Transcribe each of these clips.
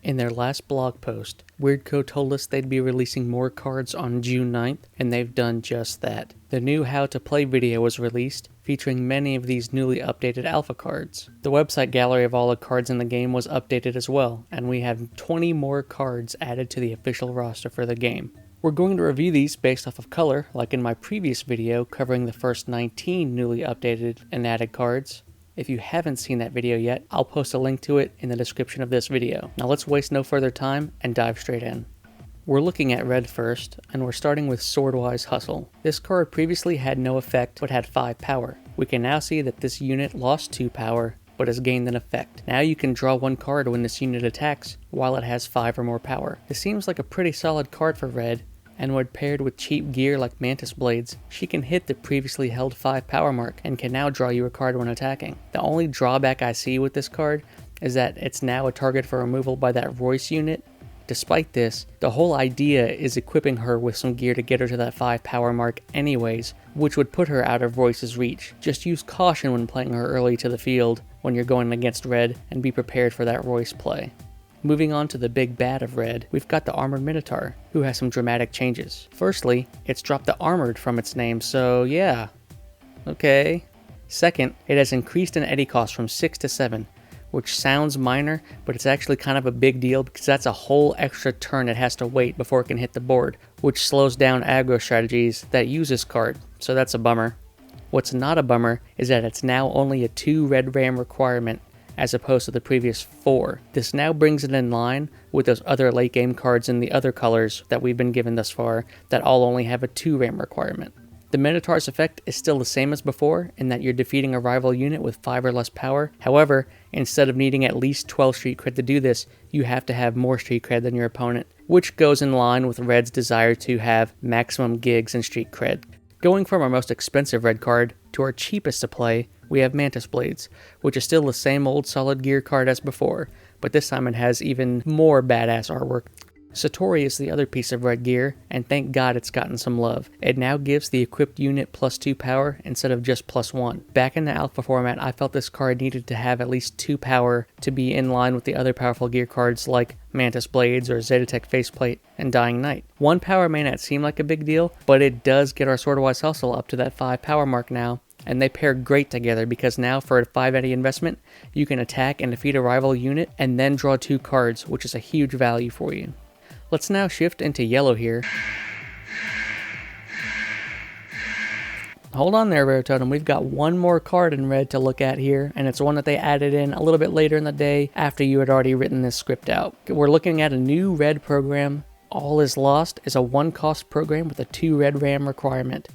In their last blog post, Weirdco told us they'd be releasing more cards on June 9th, and they've done just that. The new How to Play video was released, featuring many of these newly updated alpha cards. The website gallery of all the cards in the game was updated as well, and we have 20 more cards added to the official roster for the game. We're going to review these based off of color, like in my previous video covering the first 19 newly updated and added cards. If you haven't seen that video yet, I'll post a link to it in the description of this video. Now let's waste no further time and dive straight in. We're looking at red first, and we're starting with Swordwise Hustle. This card previously had no effect, but had 5 power. We can now see that this unit lost 2 power, but has gained an effect. Now you can draw 1 card when this unit attacks, while it has 5 or more power. This seems like a pretty solid card for red, and when paired with cheap gear like Mantis Blades, she can hit the previously held 5 power mark and can now draw you a card when attacking. The only drawback I see with this card is that it's now a target for removal by that Royce unit. Despite this, the whole idea is equipping her with some gear to get her to that 5 power mark anyways, which would put her out of Royce's reach. Just use caution when playing her early to the field when you're going against red, and be prepared for that Royce play. Moving on to the big bad of red, we've got the Armored Minotaur, who has some dramatic changes. Firstly, it's dropped the Armored from its name, so yeah. Okay. Second, it has increased in eddy cost from 6 to 7, which sounds minor, but it's actually kind of a big deal because that's a whole extra turn it has to wait before it can hit the board, which slows down aggro strategies that use this card, so that's a bummer. What's not a bummer is that it's now only a 2 red ram requirement, as opposed to the previous 4. This now brings it in line with those other late game cards in the other colors that we've been given thus far that all only have a 2 ram requirement. The Minotaur's effect is still the same as before in that you're defeating a rival unit with 5 or less power. However, instead of needing at least 12 street cred to do this, you have to have more street cred than your opponent, which goes in line with red's desire to have maximum gigs and street cred. Going from our most expensive red card to our cheapest to play, we have Mantis Blades, which is still the same old solid gear card as before, but this time it has even more badass artwork. Satori is the other piece of red gear, and thank God it's gotten some love. It now gives the equipped unit plus 2 power instead of just plus 1. Back in the alpha format, I felt this card needed to have at least 2 power to be in line with the other powerful gear cards like Mantis Blades or Zetatech Faceplate and Dying Knight. 1 power may not seem like a big deal, but it does get our Swordwise Hustle up to that 5 power mark now. And they pair great together because now for a 5 eddy investment, you can attack and defeat a rival unit and then draw 2 cards, which is a huge value for you. Let's now shift into yellow here. Hold on there, Rare Totem. We've got one more card in red to look at here, and it's one that they added in a little bit later in the day after you had already written this script out. We're looking at a new red program. All is Lost is a 1-cost program with a 2 red ram requirement.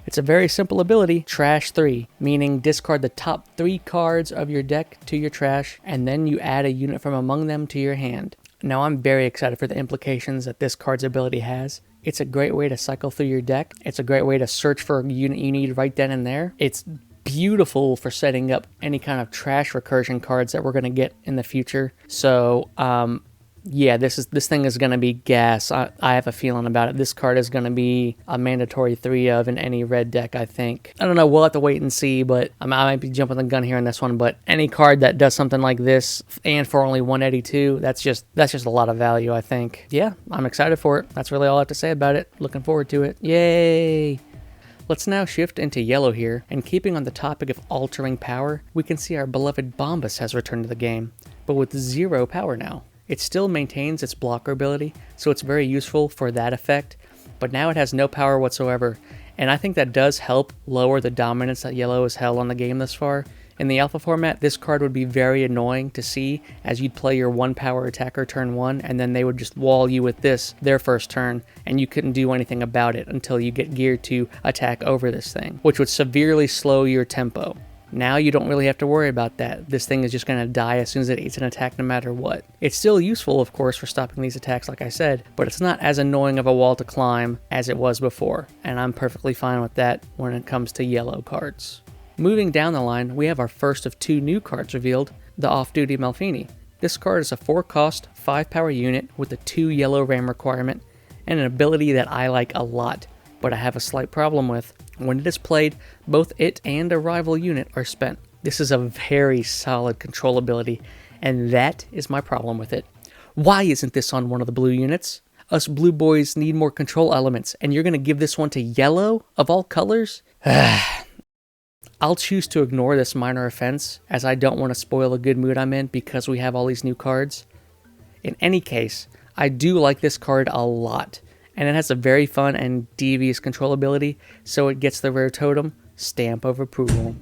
It's a very simple ability, trash 3, meaning discard the top 3 cards of your deck to your trash, and then you add a unit from among them to your hand. Now I'm very excited for the implications that this card's ability has. It's a great way to cycle through your deck. It's a great way to search for a unit you need right then and there. It's beautiful for setting up any kind of trash recursion cards that we're going to get in the future. So, yeah, this thing is going to be gas. I have a feeling about it. This card is going to be a mandatory 3 of in any red deck, I think. I don't know, we'll have to wait and see, but I might be jumping the gun here on this one, but any card that does something like this, and for only 182, that's just a lot of value, I think. Yeah, I'm excited for it. That's really all I have to say about it. Looking forward to it. Yay! Let's now shift into yellow here, and keeping on the topic of altering power, we can see our beloved Bombus has returned to the game, but with 0 power now. It still maintains its blocker ability, so it's very useful for that effect, but now it has no power whatsoever, and I think that does help lower the dominance that yellow has held on the game thus far. In the alpha format, this card would be very annoying to see as you'd play your 1 power attacker turn 1, and then they would just wall you with this their first turn, and you couldn't do anything about it until you get geared to attack over this thing, which would severely slow your tempo. Now you don't really have to worry about that. This thing is just going to die as soon as it eats an attack no matter what. It's still useful, of course, for stopping these attacks like I said, but it's not as annoying of a wall to climb as it was before, and I'm perfectly fine with that when it comes to yellow cards. Moving down the line, we have our first of 2 new cards revealed, the Off-Duty Malfini. This card is a 4-cost, 5-power unit with a 2 yellow ram requirement, and an ability that I like a lot, but I have a slight problem with. When it is played, both it and a rival unit are spent. This is a very solid control ability, and that is my problem with it. Why isn't this on one of the blue units? Us blue boys need more control elements, and you're going to give this one to yellow, of all colors? I'll choose to ignore this minor offense, as I don't want to spoil the good mood I'm in because we have all these new cards. In any case, I do like this card a lot, and it has a very fun and devious control ability, so it gets the rare totem stamp of approval.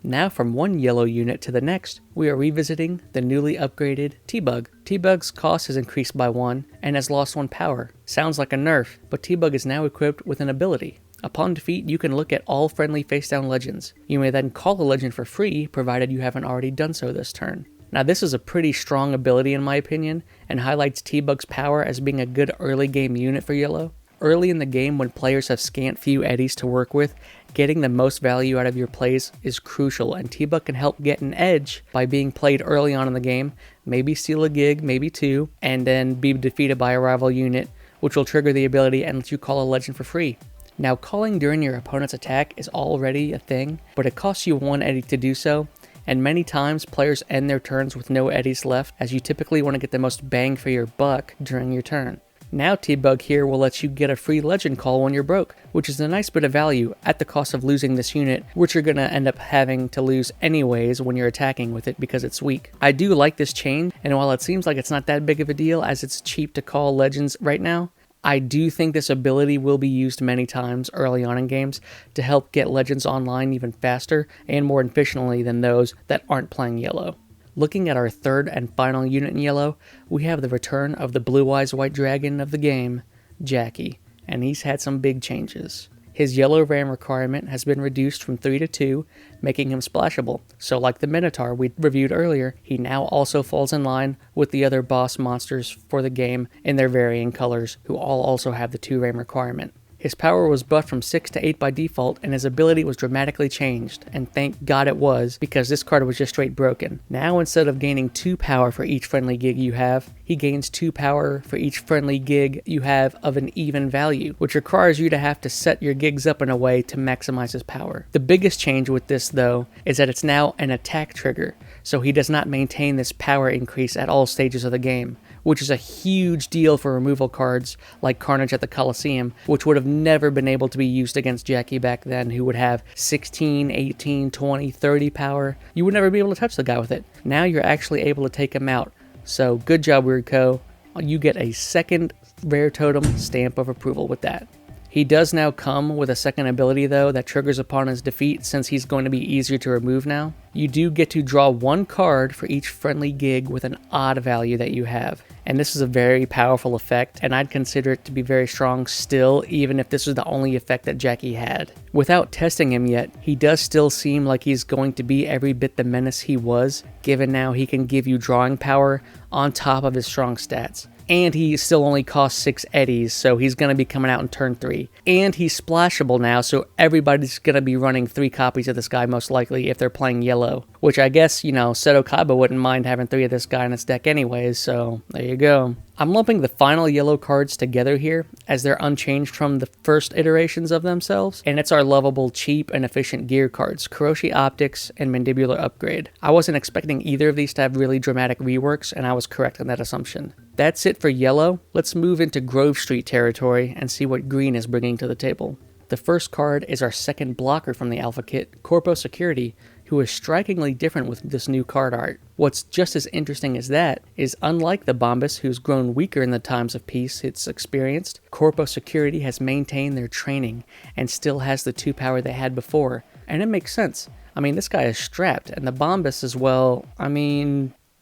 Now from one yellow unit to the next, we are revisiting the newly upgraded T-Bug. T-Bug's cost has increased by 1 and has lost 1 power. Sounds like a nerf, but T-Bug is now equipped with an ability. Upon defeat, you can look at all friendly face-down legends. You may then call a legend for free, provided you haven't already done so this turn. Now this is a pretty strong ability in my opinion, and highlights T-Bug's power as being a good early game unit for yellow. Early in the game, when players have scant few eddies to work with, getting the most value out of your plays is crucial, and T-Bug can help get an edge by being played early on in the game, maybe steal a gig, maybe 2, and then be defeated by a rival unit, which will trigger the ability and let you call a legend for free. Now, calling during your opponent's attack is already a thing, but it costs you 1 eddy to do so, and many times players end their turns with no eddies left, as you typically want to get the most bang for your buck during your turn. Now T-Bug here will let you get a free legend call when you're broke, which is a nice bit of value at the cost of losing this unit, which you're going to end up having to lose anyways when you're attacking with it because it's weak. I do like this change, and while it seems like it's not that big of a deal as it's cheap to call legends right now, I do think this ability will be used many times early on in games to help get legends online even faster and more efficiently than those that aren't playing yellow. Looking at our third and final unit in yellow, we have the return of the blue-eyes white dragon of the game, Jackie, and he's had some big changes. His yellow ram requirement has been reduced from 3 to 2, making him splashable, so like the Minotaur we reviewed earlier, he now also falls in line with the other boss monsters for the game in their varying colors, who all also have the 2 ram requirement. His power was buffed from 6 to 8 by default, and his ability was dramatically changed, and thank God it was, because this card was just straight broken. Now instead of gaining 2 power for each friendly gig you have, he gains 2 power for each friendly gig you have of an even value, which requires you to have to set your gigs up in a way to maximize his power. The biggest change with this though, is that it's now an attack trigger, so he does not maintain this power increase at all stages of the game, which is a huge deal for removal cards like Carnage at the Coliseum, which would have never been able to be used against Jackie back then, who would have 16, 18, 20, 30 power. You would never be able to touch the guy with it. Now you're actually able to take him out. So good job, Weird Co. You get a second rare totem stamp of approval with that. He does now come with a second ability though that triggers upon his defeat, since he's going to be easier to remove now. You do get to draw 1 card for each friendly gig with an odd value that you have. And this is a very powerful effect, and I'd consider it to be very strong still, even if this was the only effect that Jackie had. Without testing him yet, he does still seem like he's going to be every bit the menace he was, given now he can give you drawing power on top of his strong stats. And he still only costs 6 eddies, so he's going to be coming out in turn 3. And he's splashable now, so everybody's going to be running 3 copies of this guy most likely if they're playing yellow. Which I guess, Seto Kaiba wouldn't mind having 3 of this guy in his deck anyways, so there you go. I'm lumping the final yellow cards together here, as they're unchanged from the first iterations of themselves, and it's our lovable, cheap, and efficient gear cards, Kuroshi Optics and Mandibular Upgrade. I wasn't expecting either of these to have really dramatic reworks, and I was correct in that assumption. That's it for yellow. Let's move into Grove Street territory and see what green is bringing to the table. The first card is our second blocker from the Alpha Kit, Corpo Security, who is strikingly different with this new card art. What's just as interesting as that is, unlike the Bombus, who's grown weaker in the times of peace it's experienced, Corpo Security has maintained their training and still has the 2 power they had before. And it makes sense. I mean, this guy is strapped, and the Bombus as well,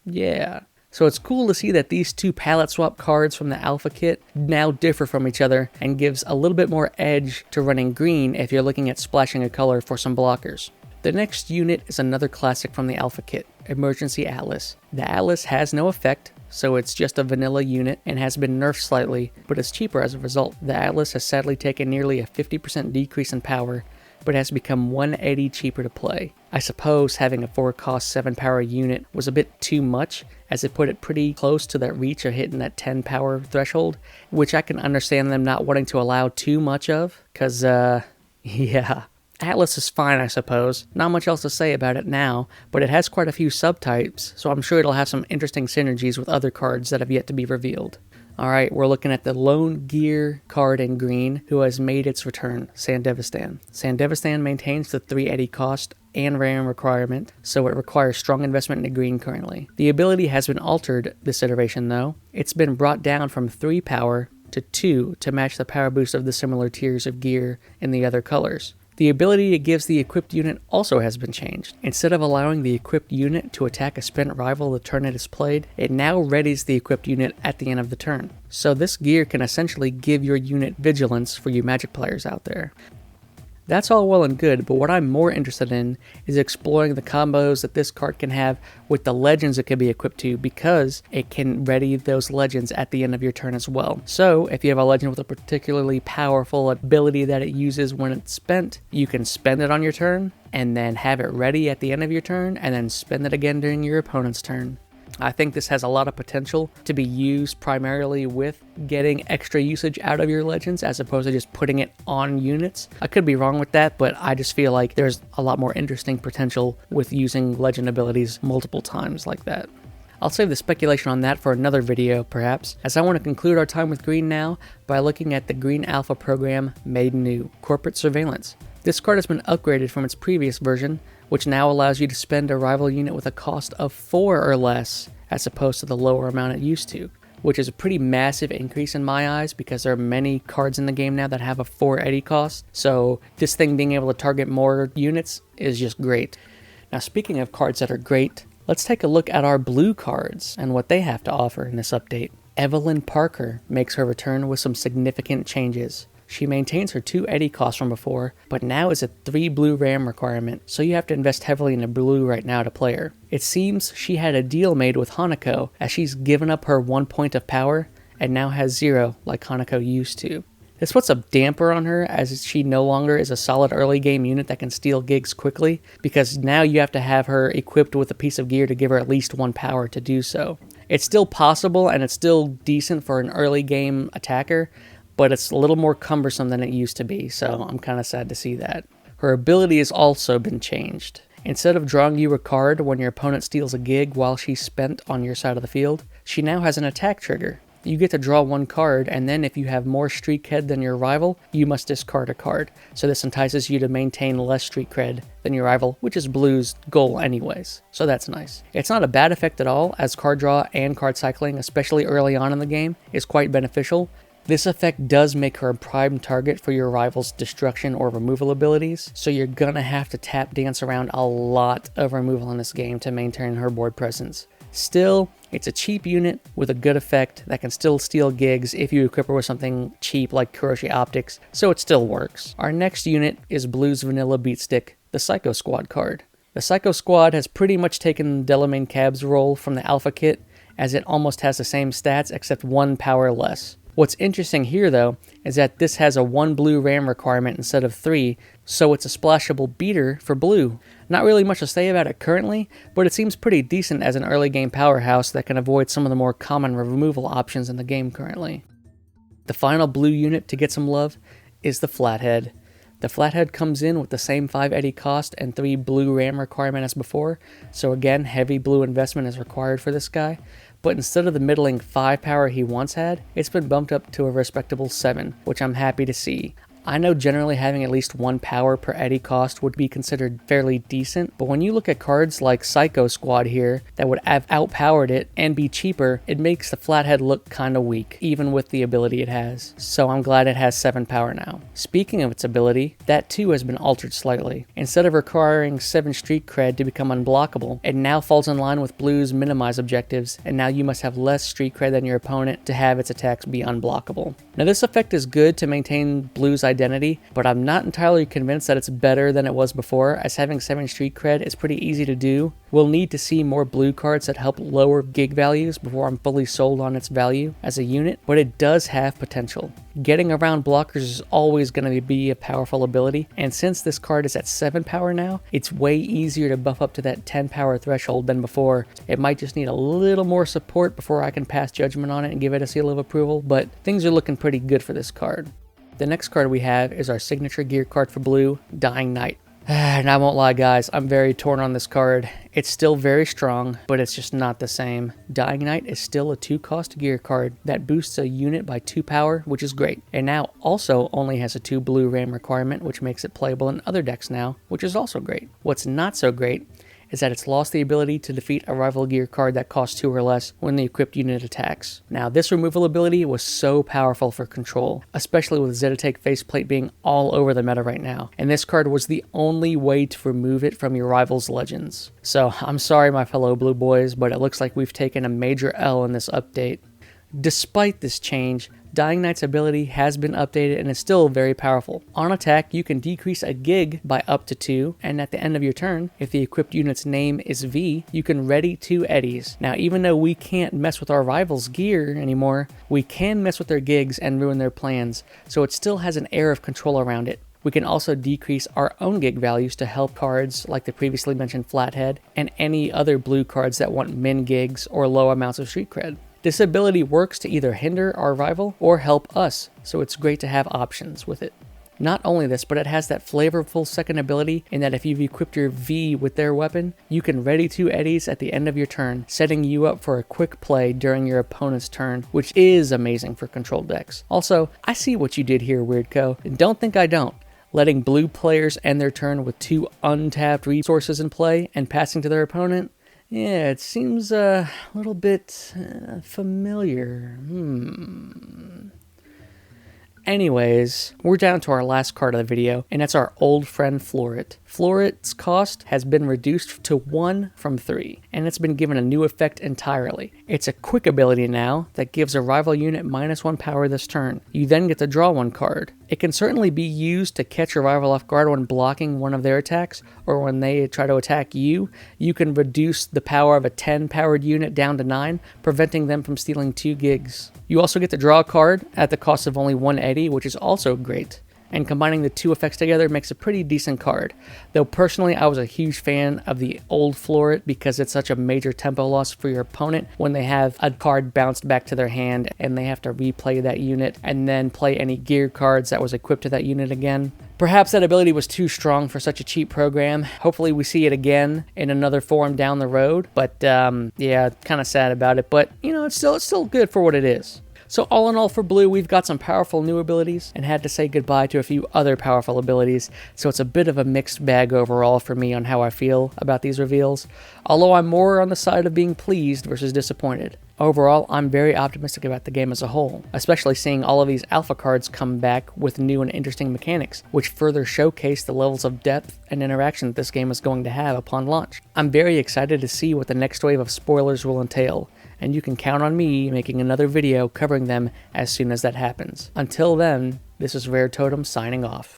yeah. So it's cool to see that these 2 palette swap cards from the Alpha Kit now differ from each other and gives a little bit more edge to running green if you're looking at splashing a color for some blockers. The next unit is another classic from the Alpha Kit, Emergency Atlas. The Atlas has no effect, so it's just a vanilla unit and has been nerfed slightly, but is cheaper as a result. The Atlas has sadly taken nearly a 50% decrease in power, but has become 180 cheaper to play. I suppose having a 4-cost 7 power unit was a bit too much, as it put it pretty close to that reach of hitting that 10 power threshold, which I can understand them not wanting to allow too much of, cause yeah. Atlas is fine, I suppose. Not much else to say about it now, but it has quite a few subtypes, so I'm sure it'll have some interesting synergies with other cards that have yet to be revealed. Alright, we're looking at the Lone Gear card in green, who has made its return, Sandevistan. Sandevistan maintains the 3 eddy cost and RAM requirement, so it requires strong investment into green currently. The ability has been altered this iteration though. It's been brought down from 3 power to 2 to match the power boost of the similar tiers of gear in the other colors. The ability it gives the equipped unit also has been changed. Instead of allowing the equipped unit to attack a spent rival the turn it is played, it now readies the equipped unit at the end of the turn. So this gear can essentially give your unit vigilance for you Magic players out there. That's all well and good, but what I'm more interested in is exploring the combos that this card can have with the legends it can be equipped to, because it can ready those legends at the end of your turn as well. So if you have a legend with a particularly powerful ability that it uses when it's spent, you can spend it on your turn and then have it ready at the end of your turn and then spend it again during your opponent's turn. I think this has a lot of potential to be used primarily with getting extra usage out of your legends as opposed to just putting it on units. I could be wrong with that, but I just feel like there's a lot more interesting potential with using legend abilities multiple times like that. I'll save the speculation on that for another video perhaps, as I want to conclude our time with green now by looking at the Green Alpha program made new, Corporate Surveillance. This card has been upgraded from its previous version, which now allows you to spend a rival unit with a cost of 4 or less, as opposed to the lower amount it used to, which is a pretty massive increase in my eyes because there are many cards in the game now that have a 4 eddy cost, so this thing being able to target more units is just great. Now speaking of cards that are great, let's take a look at our blue cards and what they have to offer in this update. Evelyn Parker makes her return with some significant changes. She maintains her 2 eddy costs from before, but now is a 3 blue RAM requirement, so you have to invest heavily into blue right now to play her. It seems she had a deal made with Hanako, as she's given up her 1 point of power, and now has 0 like Hanako used to. This puts a damper on her, as she no longer is a solid early game unit that can steal gigs quickly, because now you have to have her equipped with a piece of gear to give her at least 1 power to do so. It's still possible, and it's still decent for an early game attacker, but it's a little more cumbersome than it used to be, so I'm kind of sad to see that. Her ability has also been changed. Instead of drawing you a card when your opponent steals a gig while she's spent on your side of the field, she now has an attack trigger. You get to draw 1 card, and then if you have more streak cred than your rival, you must discard a card. So this entices you to maintain less streak cred than your rival, which is blue's goal anyways. So that's nice. It's not a bad effect at all, as card draw and card cycling, especially early on in the game, is quite beneficial. This effect does make her a prime target for your rival's destruction or removal abilities, so you're gonna have to tap dance around a lot of removal in this game to maintain her board presence. Still, it's a cheap unit with a good effect that can still steal gigs if you equip her with something cheap like Kuroshi Optics, so it still works. Our next unit is Blue's Vanilla Beatstick, the Psycho Squad card. The Psycho Squad has pretty much taken Delamain Cab's role from the Alpha Kit, as it almost has the same stats except 1 power less. What's interesting here though is that this has a 1 blue RAM requirement instead of 3, so it's a splashable beater for blue. Not really much to say about it currently, but it seems pretty decent as an early game powerhouse that can avoid some of the more common removal options in the game currently. The final blue unit to get some love is the Flathead. The Flathead comes in with the same 5 eddy cost and 3 blue RAM requirement as before, so again heavy blue investment is required for this guy. But instead of the middling 5 power he once had, it's been bumped up to a respectable 7, which I'm happy to see. I know generally having at least 1 power per eddy cost would be considered fairly decent, but when you look at cards like Psycho Squad here that would have outpowered it and be cheaper, it makes the Flathead look kinda weak, even with the ability it has. So I'm glad it has 7 power now. Speaking of its ability, that too has been altered slightly. Instead of requiring 7 streak cred to become unblockable, it now falls in line with Blue's minimize objectives, and now you must have less streak cred than your opponent to have its attacks be unblockable. Now this effect is good to maintain Blue's identity, but I'm not entirely convinced that it's better than it was before, as having 7 streak cred is pretty easy to do. We'll need to see more blue cards that help lower gig values before I'm fully sold on its value as a unit, but it does have potential. Getting around blockers is always going to be a powerful ability, and since this card is at 7 power now, it's way easier to buff up to that 10 power threshold than before. It might just need a little more support before I can pass judgment on it and give it a seal of approval, but things are looking pretty good for this card. The next card we have is our signature gear card for blue, Dying Knight. And I won't lie guys, I'm very torn on this card. It's still very strong, but it's just not the same. Dying Knight is still a 2-cost gear card that boosts a unit by 2 power, which is great. And now also only has a 2 blue ram requirement, which makes it playable in other decks now, which is also great. What's not so great is that it's lost the ability to defeat a rival gear card that costs 2 or less when the equipped unit attacks. Now, this removal ability was so powerful for control, especially with Zetatake Faceplate being all over the meta right now, and this card was the only way to remove it from your rival's legends. So, I'm sorry my fellow blue boys, but it looks like we've taken a major L in this update. Despite this change, Dying Knight's ability has been updated and is still very powerful. On attack, you can decrease a gig by up to 2, and at the end of your turn, if the equipped unit's name is V, you can ready 2 eddies. Now, even though we can't mess with our rivals' gear anymore, we can mess with their gigs and ruin their plans, so it still has an air of control around it. We can also decrease our own gig values to help cards like the previously mentioned Flathead and any other blue cards that want min gigs or low amounts of street cred. This ability works to either hinder our rival or help us, so it's great to have options with it. Not only this, but it has that flavorful second ability in that if you've equipped your V with their weapon, you can ready 2 eddies at the end of your turn, setting you up for a quick play during your opponent's turn, which is amazing for control decks. Also, I see what you did here, Weirdco, and don't think I don't. Letting blue players end their turn with 2 untapped resources in play and passing to their opponent? Yeah, it seems a little bit familiar. Anyways, we're down to our last card of the video, and that's our old friend Floret. Floret's cost has been reduced to 1 from 3, and it's been given a new effect entirely. It's a quick ability now that gives a rival unit -1 power this turn. You then get to draw 1 card. It can certainly be used to catch your rival off guard when blocking one of their attacks, or when they try to attack you. You can reduce the power of a 10-powered unit down to 9, preventing them from stealing 2 gigs. You also get to draw a card at the cost of only 1 eddy, which is also great. And combining the 2 effects together makes a pretty decent card. Though personally, I was a huge fan of the old Floret because it's such a major tempo loss for your opponent when they have a card bounced back to their hand and they have to replay that unit and then play any gear cards that was equipped to that unit again. Perhaps that ability was too strong for such a cheap program. Hopefully we see it again in another form down the road, but yeah, kind of sad about it, but you know, it's still good for what it is. So all in all for blue, we've got some powerful new abilities and had to say goodbye to a few other powerful abilities, so it's a bit of a mixed bag overall for me on how I feel about these reveals, although I'm more on the side of being pleased versus disappointed. Overall, I'm very optimistic about the game as a whole, especially seeing all of these alpha cards come back with new and interesting mechanics, which further showcase the levels of depth and interaction that this game is going to have upon launch. I'm very excited to see what the next wave of spoilers will entail, and you can count on me making another video covering them as soon as that happens. Until then, this is Rare Totem signing off.